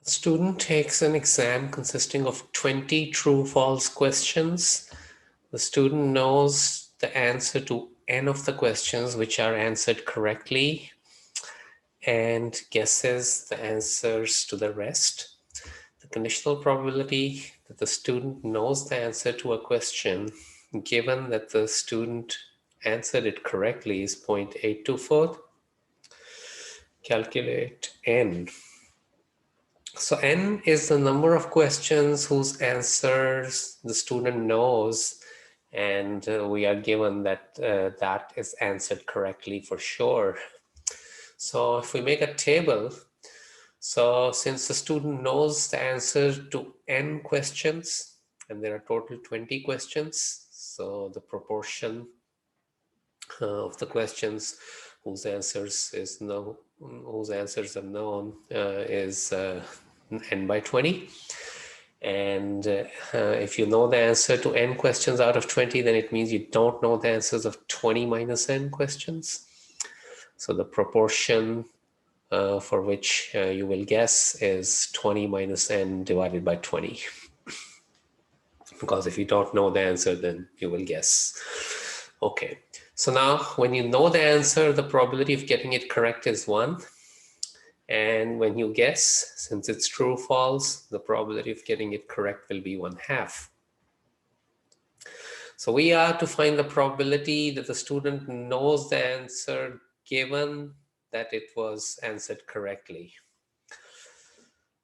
A student takes an exam consisting of 20 true-false questions. The student knows the answer to n of the questions which are answered correctly and guesses the answers to the rest. The conditional probability that the student knows the answer to a question, given that the student answered it correctly, is 0.824. Calculate n. So n is the number of questions whose answers the student knows, and we are given that that is answered correctly for sure. So if we make a table, so since the student knows the answer to n questions, and there are total 20 questions, so the proportion of the questions whose answers are known is n by 20. And if you know the answer to n questions out of 20, then it means you don't know the answers of 20 minus n questions. So the proportion for which you will guess is 20 minus n divided by 20. Because if you don't know the answer, then you will guess. Okay, so now when you know the answer, the probability of getting it correct is 1. And when you guess, since it's true or false, the probability of getting it correct will be 1/2. So we are to find the probability that the student knows the answer given that it was answered correctly.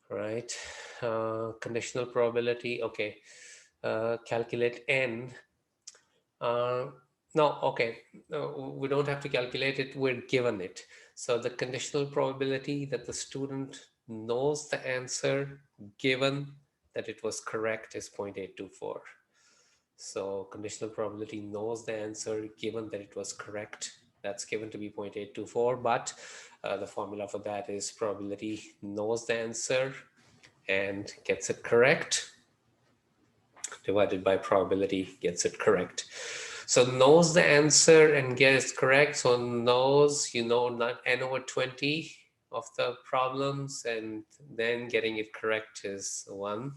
Right? Conditional probability, okay. Calculate n. No, okay, no, we don't have to calculate it, we're given it. So the conditional probability that the student knows the answer given that it was correct is 0.824. So conditional probability knows the answer given that it was correct. That's given to be 0.824, but the formula for that is probability knows the answer and gets it correct divided by probability gets it correct. So knows the answer and gets correct. So knows, not n over 20 of the problems, and then getting it correct is 1.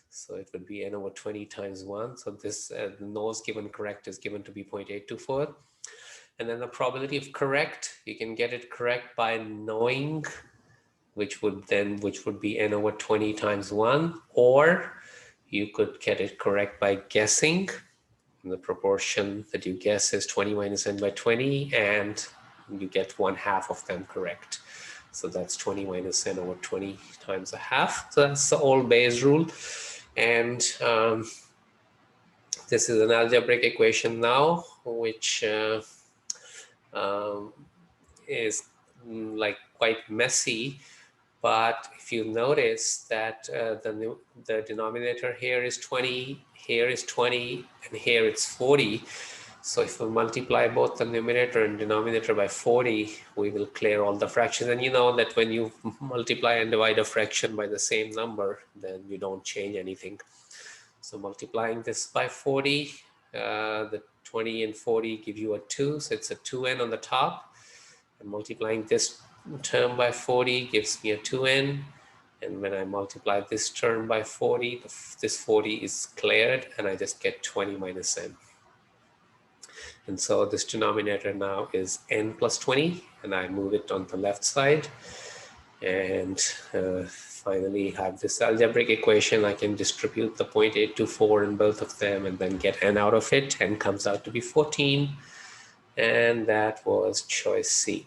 So it would be n over 20 times 1. So this the knows given correct is given to be 0.824. And then the probability of correct, you can get it correct by knowing, which would be n over 20 times 1, or you could get it correct by guessing. And the proportion that you guess is 20 minus n by 20, and you get 1/2 of them correct. So that's 20 minus n over 20 times 1/2. So that's the old Bayes rule. And this is an algebraic equation now, which is like quite messy. But if you notice that the denominator here is 20, here is 20, and here it's 40. So if we multiply both the numerator and denominator by 40, we will clear all the fractions. And you know that when you multiply and divide a fraction by the same number, then you don't change anything. So multiplying this by 40, the 20 and 40 give you a 2. So it's a 2n on the top. And multiplying this term by 40 gives me a 2n, and when I multiply this term by 40, this 40 is cleared, and I just get 20 minus n. And so this denominator now is n plus 20, and I move it on the left side, and finally have this algebraic equation. I can distribute the 0.824 in both of them and then get n out of it, and comes out to be 14, and that was choice C.